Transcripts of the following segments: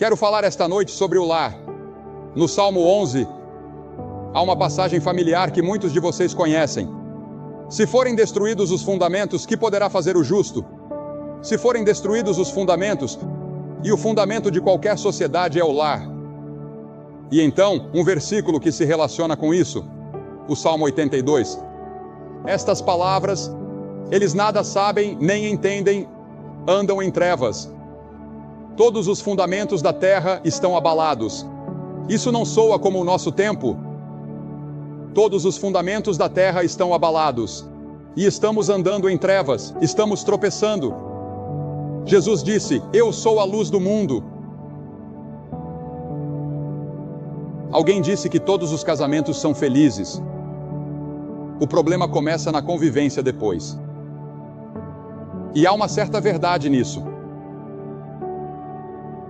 Quero falar esta noite sobre o lar. No Salmo 11, há uma passagem familiar que muitos de vocês conhecem. Se forem destruídos os fundamentos, que poderá fazer o justo? Se forem destruídos os fundamentos, e o fundamento de qualquer sociedade é o lar. E então, um versículo que se relaciona com isso, o Salmo 82. Estas palavras, eles nada sabem nem entendem, andam em trevas. Todos os fundamentos da terra estão abalados. Isso não soa como o nosso tempo? Todos os fundamentos da terra estão abalados. E estamos andando em trevas, estamos tropeçando. Jesus disse: eu sou a luz do mundo. Alguém disse que todos os casamentos são felizes. O problema começa na convivência depois. E há uma certa verdade nisso.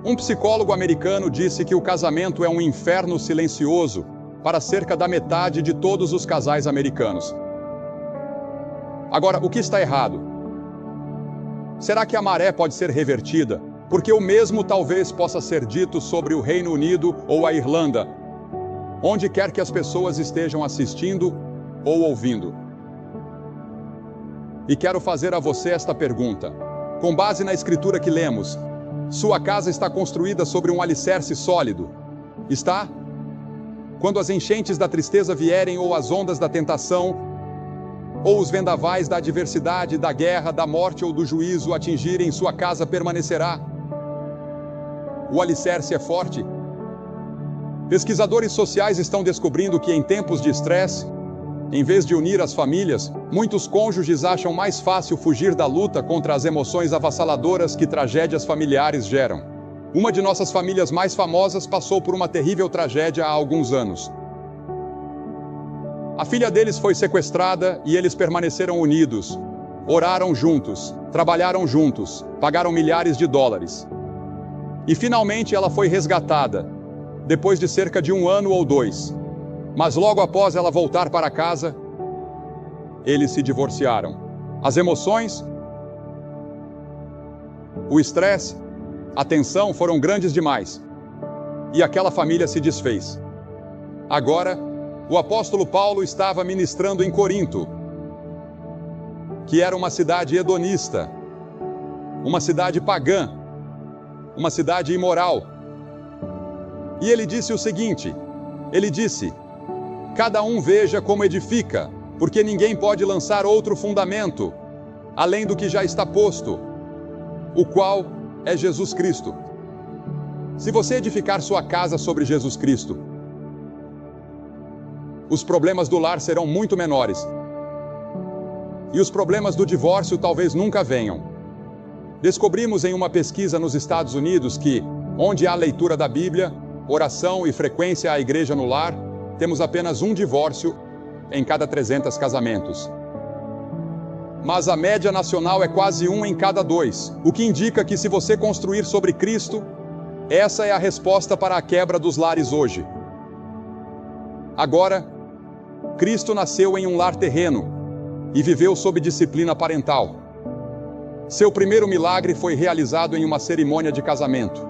Um psicólogo americano disse que o casamento é um inferno silencioso para cerca da metade de todos os casais americanos. Agora, o que está errado? Será que a maré pode ser revertida? Porque o mesmo talvez possa ser dito sobre o Reino Unido ou a Irlanda, onde quer que as pessoas estejam assistindo ou ouvindo. E quero fazer a você esta pergunta. Com base na escritura que lemos, sua casa está construída sobre um alicerce sólido? Está? Quando as enchentes da tristeza vierem, ou as ondas da tentação, ou os vendavais da adversidade, da guerra, da morte ou do juízo atingirem, sua casa permanecerá? O alicerce é forte? Pesquisadores sociais estão descobrindo que em tempos de estresse, em vez de unir as famílias, muitos cônjuges acham mais fácil fugir da luta contra as emoções avassaladoras que tragédias familiares geram. Uma de nossas famílias mais famosas passou por uma terrível tragédia há alguns anos. A filha deles foi sequestrada e eles permaneceram unidos. Oraram juntos, trabalharam juntos, pagaram milhares de dólares. E finalmente ela foi resgatada, depois de cerca de 1 ano ou 2. Mas logo após ela voltar para casa, eles se divorciaram. As emoções, o estresse, a tensão foram grandes demais. E aquela família se desfez. Agora, o apóstolo Paulo estava ministrando em Corinto, que era uma cidade hedonista, uma cidade pagã, uma cidade imoral. E ele disse o seguinte, ele disse: cada um veja como edifica, porque ninguém pode lançar outro fundamento, além do que já está posto, o qual é Jesus Cristo. Se você edificar sua casa sobre Jesus Cristo, os problemas do lar serão muito menores. E os problemas do divórcio talvez nunca venham. Descobrimos em uma pesquisa nos Estados Unidos que, onde há leitura da Bíblia, oração e frequência à igreja no lar, temos apenas um divórcio em cada 300 casamentos. Mas a média nacional é quase 1 em cada 2, o que indica que se você construir sobre Cristo, essa é a resposta para a quebra dos lares hoje. Agora, Cristo nasceu em um lar terreno e viveu sob disciplina parental. Seu primeiro milagre foi realizado em uma cerimônia de casamento.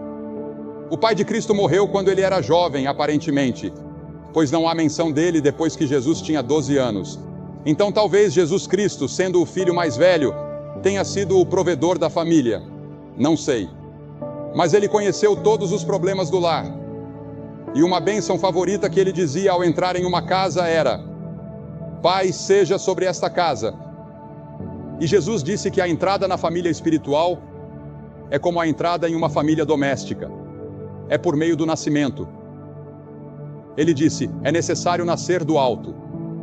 O pai de Cristo morreu quando ele era jovem, aparentemente, pois não há menção dele depois que Jesus tinha 12 anos. Então talvez Jesus Cristo, sendo o filho mais velho, tenha sido o provedor da família. Não sei. Mas ele conheceu todos os problemas do lar. E uma bênção favorita que ele dizia ao entrar em uma casa era: paz seja sobre esta casa. E Jesus disse que a entrada na família espiritual é como a entrada em uma família doméstica. É por meio do nascimento. Ele disse: é necessário nascer do alto.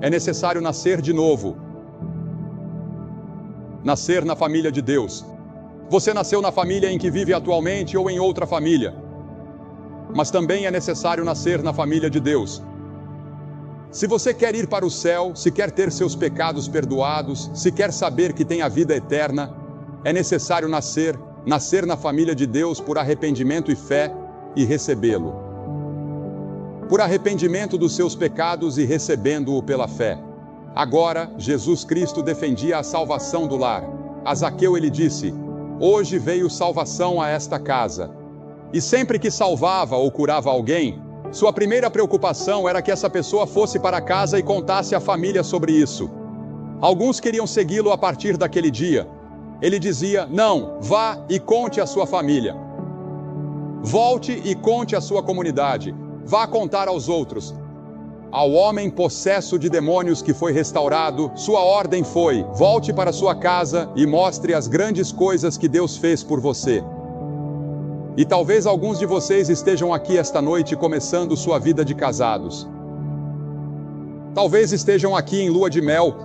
É necessário nascer de novo. Nascer na família de Deus. Você nasceu na família em que vive atualmente ou em outra família. Mas também é necessário nascer na família de Deus. Se você quer ir para o céu, se quer ter seus pecados perdoados, se quer saber que tem a vida eterna, é necessário nascer na família de Deus por arrependimento e fé e recebê-lo. Por arrependimento dos seus pecados e recebendo-o pela fé. Agora, Jesus Cristo defendia a salvação do lar. A Zaqueu ele disse: hoje veio salvação a esta casa. E sempre que salvava ou curava alguém, sua primeira preocupação era que essa pessoa fosse para casa e contasse à família sobre isso. Alguns queriam segui-lo a partir daquele dia. Ele dizia: não, vá e conte à sua família. Volte e conte à sua comunidade. Vá contar aos outros. Ao homem possesso de demônios que foi restaurado, sua ordem foi: volte para sua casa e mostre as grandes coisas que Deus fez por você. E talvez alguns de vocês estejam aqui esta noite começando sua vida de casados. Talvez estejam aqui em lua de mel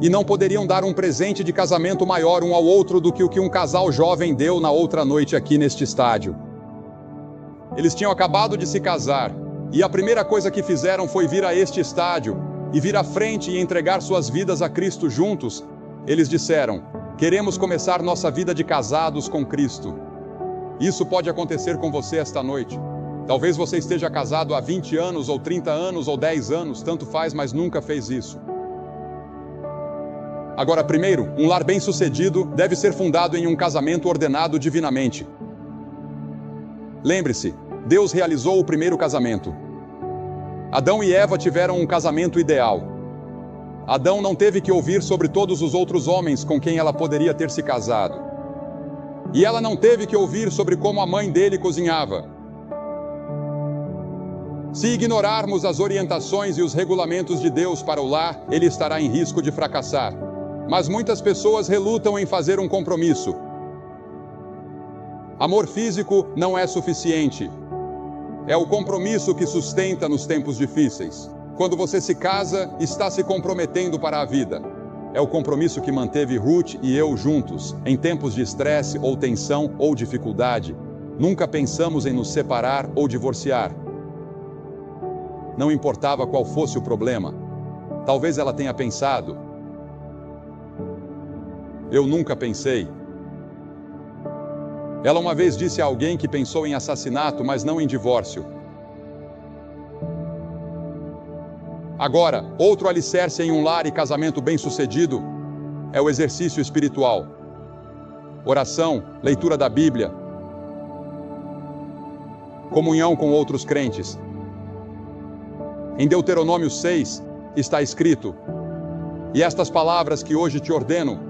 e não poderiam dar um presente de casamento maior um ao outro do que o que um casal jovem deu na outra noite aqui neste estádio. Eles tinham acabado de se casar e a primeira coisa que fizeram foi vir a este estádio e vir à frente e entregar suas vidas a Cristo juntos. Eles disseram: queremos começar nossa vida de casados com Cristo. Isso pode acontecer com você esta noite. Talvez você esteja casado há 20 anos, ou 30 anos, ou 10 anos, tanto faz, mas nunca fez isso. Agora, primeiro, um lar bem-sucedido deve ser fundado em um casamento ordenado divinamente. Lembre-se, Deus realizou o primeiro casamento. Adão e Eva tiveram um casamento ideal. Adão não teve que ouvir sobre todos os outros homens com quem ela poderia ter se casado. E ela não teve que ouvir sobre como a mãe dele cozinhava. Se ignorarmos as orientações e os regulamentos de Deus para o lar, ele estará em risco de fracassar. Mas muitas pessoas relutam em fazer um compromisso. Amor físico não é suficiente. É o compromisso que sustenta nos tempos difíceis. Quando você se casa, está se comprometendo para a vida. É o compromisso que manteve Ruth e eu juntos, em tempos de estresse ou tensão ou dificuldade. Nunca pensamos em nos separar ou divorciar. Não importava qual fosse o problema. Talvez ela tenha pensado: eu nunca pensei. Ela uma vez disse a alguém que pensou em assassinato, mas não em divórcio. Agora, outro alicerce em um lar e casamento bem-sucedido é o exercício espiritual. Oração, leitura da Bíblia, comunhão com outros crentes. Em Deuteronômio 6 está escrito: e estas palavras que hoje te ordeno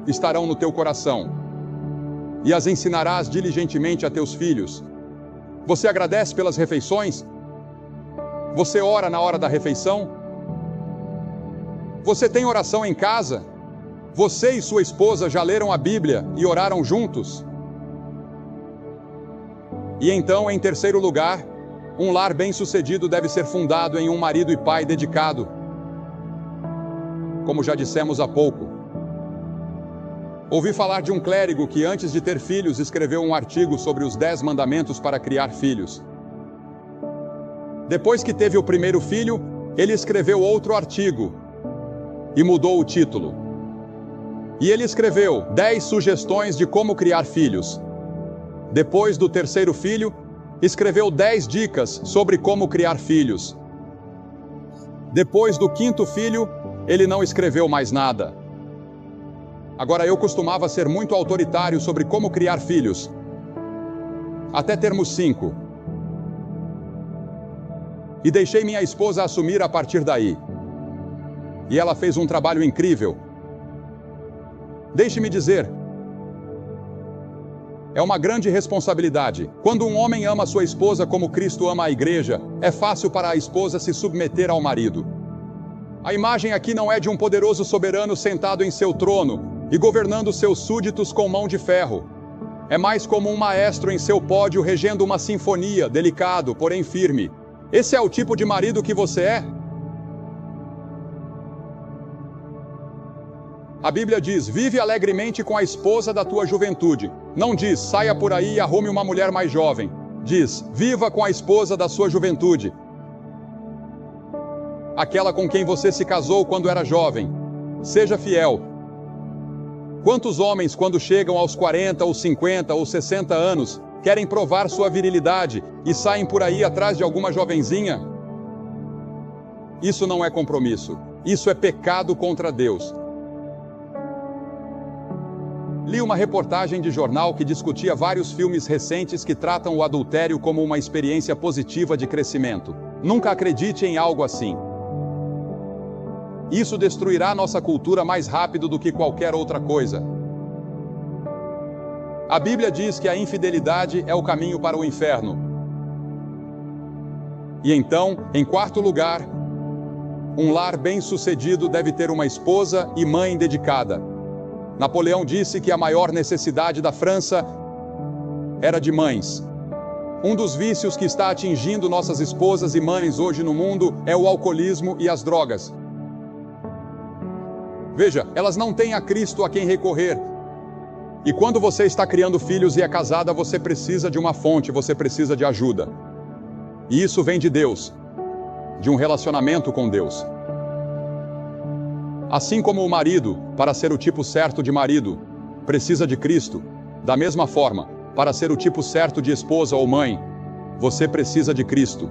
estarão no teu coração, e as ensinarás diligentemente a teus filhos. Você agradece pelas refeições? Você ora na hora da refeição? Você tem oração em casa? Você e sua esposa já leram a Bíblia e oraram juntos? E então, em terceiro lugar, um lar bem-sucedido deve ser fundado em um marido e pai dedicado. Como já dissemos há pouco. Ouvi falar de um clérigo que, antes de ter filhos, escreveu um artigo sobre os 10 mandamentos para criar filhos. Depois que teve o primeiro filho, ele escreveu outro artigo e mudou o título. E ele escreveu 10 sugestões de como criar filhos. Depois do terceiro filho, escreveu 10 dicas sobre como criar filhos. Depois do quinto filho, ele não escreveu mais nada. Agora, eu costumava ser muito autoritário sobre como criar filhos, até termos 5. E deixei minha esposa assumir a partir daí. E ela fez um trabalho incrível. Deixe-me dizer, é uma grande responsabilidade. Quando um homem ama sua esposa como Cristo ama a igreja, é fácil para a esposa se submeter ao marido. A imagem aqui não é de um poderoso soberano sentado em seu trono e governando seus súditos com mão de ferro. É mais como um maestro em seu pódio regendo uma sinfonia, delicado, porém firme. Esse é o tipo de marido que você é? A Bíblia diz: vive alegremente com a esposa da tua juventude. Não diz: saia por aí e arrume uma mulher mais jovem. Diz: viva com a esposa da sua juventude. Aquela com quem você se casou quando era jovem. Seja fiel. Quantos homens, quando chegam aos 40 ou 50 ou 60 anos, querem provar sua virilidade e saem por aí atrás de alguma jovenzinha? Isso não é compromisso. Isso é pecado contra Deus. Li uma reportagem de jornal que discutia vários filmes recentes que tratam o adultério como uma experiência positiva de crescimento. Nunca acredite em algo assim. Isso destruirá nossa cultura mais rápido do que qualquer outra coisa. A Bíblia diz que a infidelidade é o caminho para o inferno. E então, em quarto lugar, um lar bem-sucedido deve ter uma esposa e mãe dedicada. Napoleão disse que a maior necessidade da França era de mães. Um dos vícios que está atingindo nossas esposas e mães hoje no mundo é o alcoolismo e as drogas. Veja, elas não têm a Cristo a quem recorrer. E quando você está criando filhos e é casada, você precisa de uma fonte, você precisa de ajuda. E isso vem de Deus, de um relacionamento com Deus. Assim como o marido, para ser o tipo certo de marido, precisa de Cristo, da mesma forma, para ser o tipo certo de esposa ou mãe, você precisa de Cristo.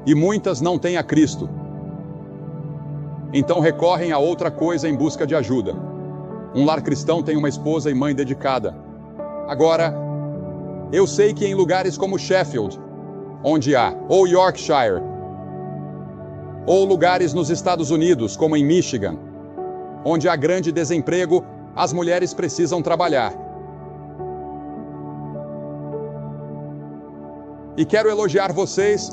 E muitas não têm a Cristo. Então recorrem a outra coisa em busca de ajuda. Um lar cristão tem uma esposa e mãe dedicada. Agora, eu sei que em lugares como Sheffield, onde há, ou Yorkshire, ou lugares nos Estados Unidos, como em Michigan, onde há grande desemprego, as mulheres precisam trabalhar. E quero elogiar vocês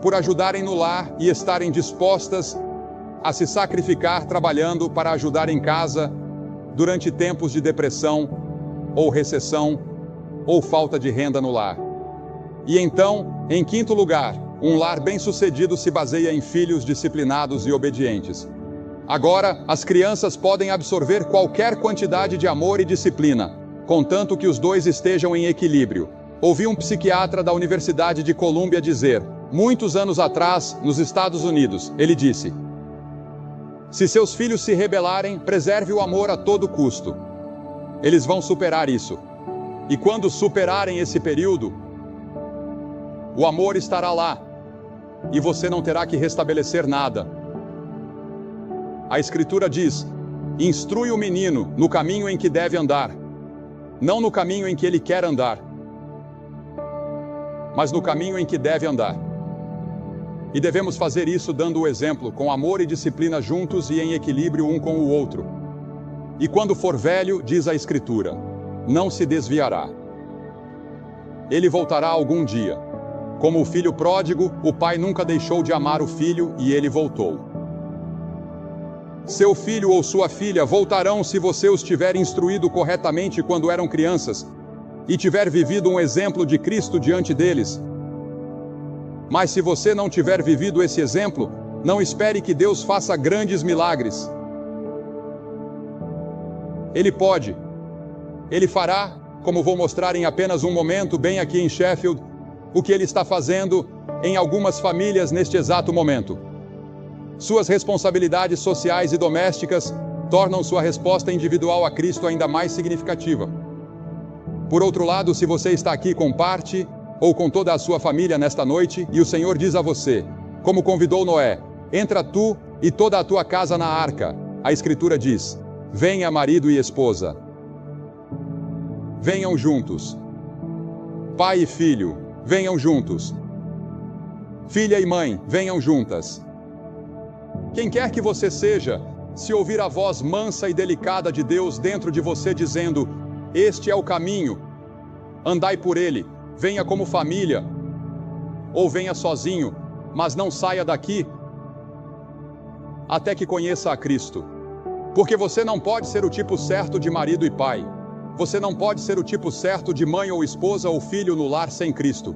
por ajudarem no lar e estarem dispostas a se sacrificar trabalhando para ajudar em casa durante tempos de depressão, ou recessão, ou falta de renda no lar. E então, em quinto lugar, um lar bem-sucedido se baseia em filhos disciplinados e obedientes. Agora, as crianças podem absorver qualquer quantidade de amor e disciplina, contanto que os dois estejam em equilíbrio. Ouvi um psiquiatra da Universidade de Colômbia dizer, muitos anos atrás, nos Estados Unidos, ele disse: se seus filhos se rebelarem, preserve o amor a todo custo. Eles vão superar isso. E quando superarem esse período, o amor estará lá. E você não terá que restabelecer nada. A Escritura diz: instrui o menino no caminho em que deve andar, não no caminho em que ele quer andar, mas no caminho em que deve andar. E devemos fazer isso dando o exemplo, com amor e disciplina juntos e em equilíbrio um com o outro. E quando for velho, diz a Escritura, não se desviará. Ele voltará algum dia. Como o filho pródigo, o pai nunca deixou de amar o filho e ele voltou. Seu filho ou sua filha voltarão se você os tiver instruído corretamente quando eram crianças e tiver vivido um exemplo de Cristo diante deles. Mas se você não tiver vivido esse exemplo, não espere que Deus faça grandes milagres. Ele pode. Ele fará, como vou mostrar em apenas um momento, bem aqui em Sheffield, o que Ele está fazendo em algumas famílias neste exato momento. Suas responsabilidades sociais e domésticas tornam sua resposta individual a Cristo ainda mais significativa. Por outro lado, se você está aqui com parte ou com toda a sua família nesta noite, e o Senhor diz a você, como convidou Noé, entra tu e toda a tua casa na arca. A Escritura diz, venha marido e esposa. Venham juntos. Pai e filho, venham juntos. Filha e mãe, venham juntas. Quem quer que você seja, se ouvir a voz mansa e delicada de Deus dentro de você dizendo, este é o caminho, andai por ele, venha como família, ou venha sozinho, mas não saia daqui até que conheça a Cristo. Porque você não pode ser o tipo certo de marido e pai. Você não pode ser o tipo certo de mãe ou esposa ou filho no lar sem Cristo.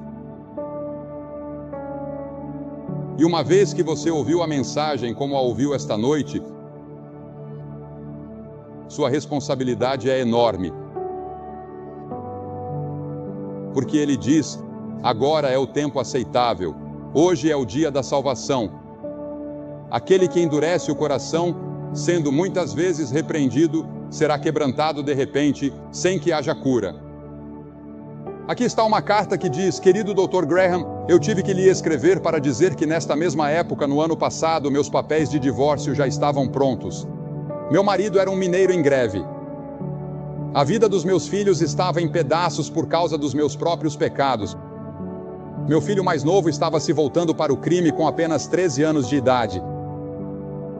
E uma vez que você ouviu a mensagem como a ouviu esta noite, sua responsabilidade é enorme. Porque ele diz, agora é o tempo aceitável, hoje é o dia da salvação. Aquele que endurece o coração, sendo muitas vezes repreendido, será quebrantado de repente, sem que haja cura. Aqui está uma carta que diz, querido Dr. Graham, eu tive que lhe escrever para dizer que nesta mesma época, no ano passado, meus papéis de divórcio já estavam prontos. Meu marido era um mineiro em greve. A vida dos meus filhos estava em pedaços por causa dos meus próprios pecados. Meu filho mais novo estava se voltando para o crime com apenas 13 anos de idade.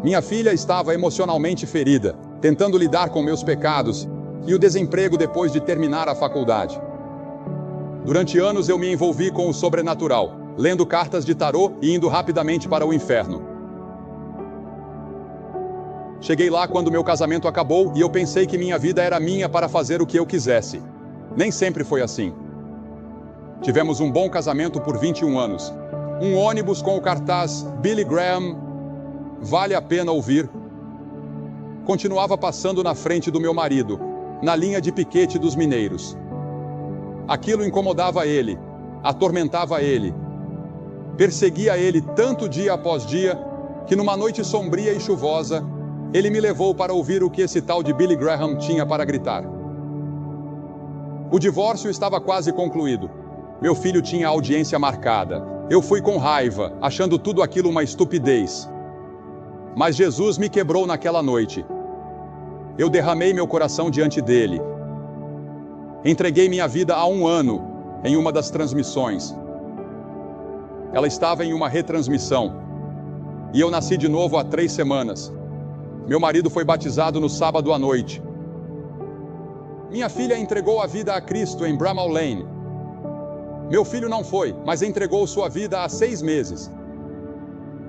Minha filha estava emocionalmente ferida, tentando lidar com meus pecados e o desemprego depois de terminar a faculdade. Durante anos eu me envolvi com o sobrenatural, lendo cartas de tarô e indo rapidamente para o inferno. Cheguei lá quando meu casamento acabou e eu pensei que minha vida era minha para fazer o que eu quisesse. Nem sempre foi assim. Tivemos um bom casamento por 21 anos. Um ônibus com o cartaz Billy Graham, vale a pena ouvir, continuava passando na frente do meu marido, na linha de piquete dos mineiros. Aquilo incomodava ele, atormentava ele, perseguia ele tanto dia após dia, que numa noite sombria e chuvosa, ele me levou para ouvir o que esse tal de Billy Graham tinha para gritar. O divórcio estava quase concluído. Meu filho tinha audiência marcada. Eu fui com raiva, achando tudo aquilo uma estupidez. Mas Jesus me quebrou naquela noite. Eu derramei meu coração diante dele. Entreguei minha vida há 1 ano em uma das transmissões. Ela estava em uma retransmissão. E eu nasci de novo há 3 semanas. Meu marido foi batizado no sábado à noite. Minha filha entregou a vida a Cristo em Bramall Lane. Meu filho não foi, mas entregou sua vida há 6 meses.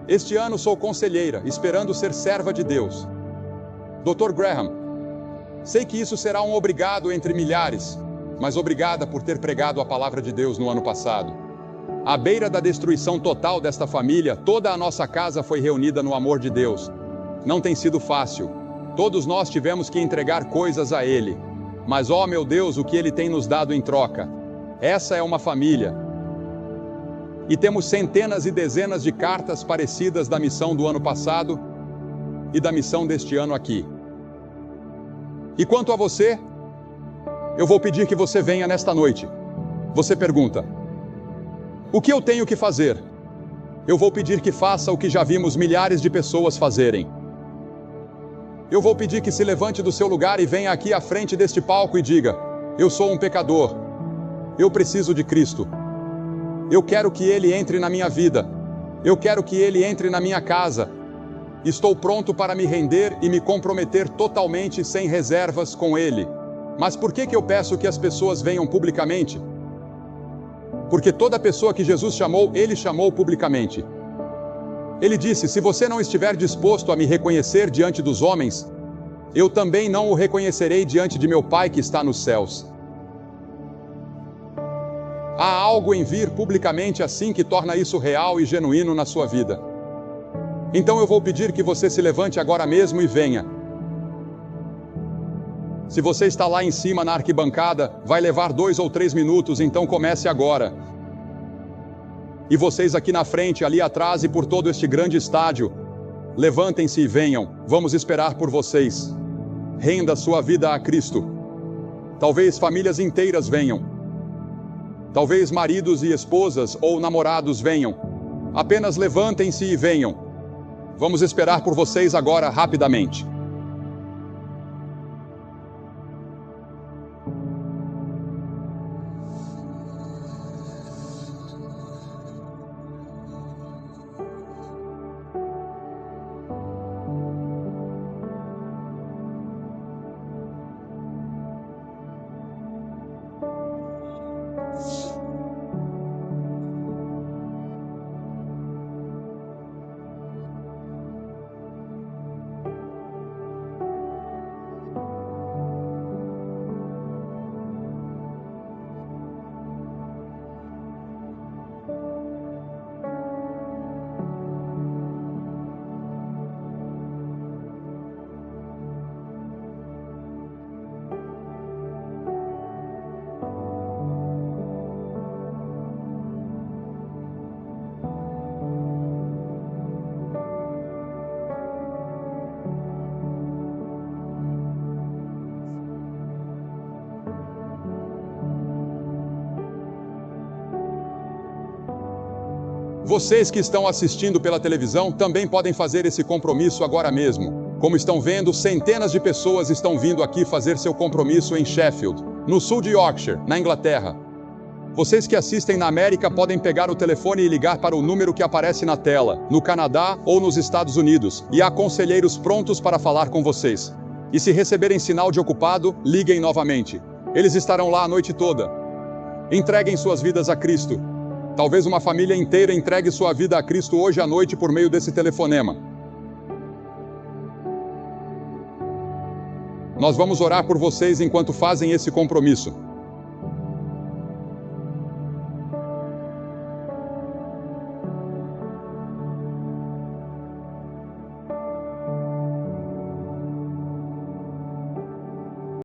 Este ano sou conselheira, esperando ser serva de Deus. Dr. Graham, sei que isso será um obrigado entre milhares, mas obrigada por ter pregado a palavra de Deus no ano passado. À beira da destruição total desta família, toda a nossa casa foi reunida no amor de Deus. Não tem sido fácil. Todos nós tivemos que entregar coisas a Ele. Mas, ó meu Deus, o que Ele tem nos dado em troca. Essa é uma família. E temos centenas e dezenas de cartas parecidas da missão do ano passado e da missão deste ano aqui. E quanto a você, eu vou pedir que você venha nesta noite. Você pergunta: o que eu tenho que fazer? Eu vou pedir que faça o que já vimos milhares de pessoas fazerem. Eu vou pedir que se levante do seu lugar e venha aqui à frente deste palco e diga: eu sou um pecador. Eu preciso de Cristo. Eu quero que Ele entre na minha vida. Eu quero que Ele entre na minha casa. Estou pronto para me render e me comprometer totalmente sem reservas com Ele. Mas por que eu peço que as pessoas venham publicamente? Porque toda pessoa que Jesus chamou, Ele chamou publicamente. Ele disse: se você não estiver disposto a me reconhecer diante dos homens, eu também não o reconhecerei diante de meu Pai que está nos céus. Há algo em vir publicamente assim que torna isso real e genuíno na sua vida. Então eu vou pedir que você se levante agora mesmo e venha. Se você está lá em cima na arquibancada, vai levar 2 ou 3 minutos, então comece agora. E vocês aqui na frente, ali atrás e por todo este grande estádio, levantem-se e venham, vamos esperar por vocês. Renda sua vida a Cristo. Talvez famílias inteiras venham. Talvez maridos e esposas ou namorados venham. Apenas levantem-se e venham. Vamos esperar por vocês agora rapidamente. Vocês que estão assistindo pela televisão também podem fazer esse compromisso agora mesmo. Como estão vendo, centenas de pessoas estão vindo aqui fazer seu compromisso em Sheffield, no sul de Yorkshire, na Inglaterra. Vocês que assistem na América podem pegar o telefone e ligar para o número que aparece na tela, no Canadá ou nos Estados Unidos, e há conselheiros prontos para falar com vocês. E se receberem sinal de ocupado, liguem novamente. Eles estarão lá a noite toda. Entreguem suas vidas a Cristo. Talvez uma família inteira entregue sua vida a Cristo hoje à noite por meio desse telefonema. Nós vamos orar por vocês enquanto fazem esse compromisso.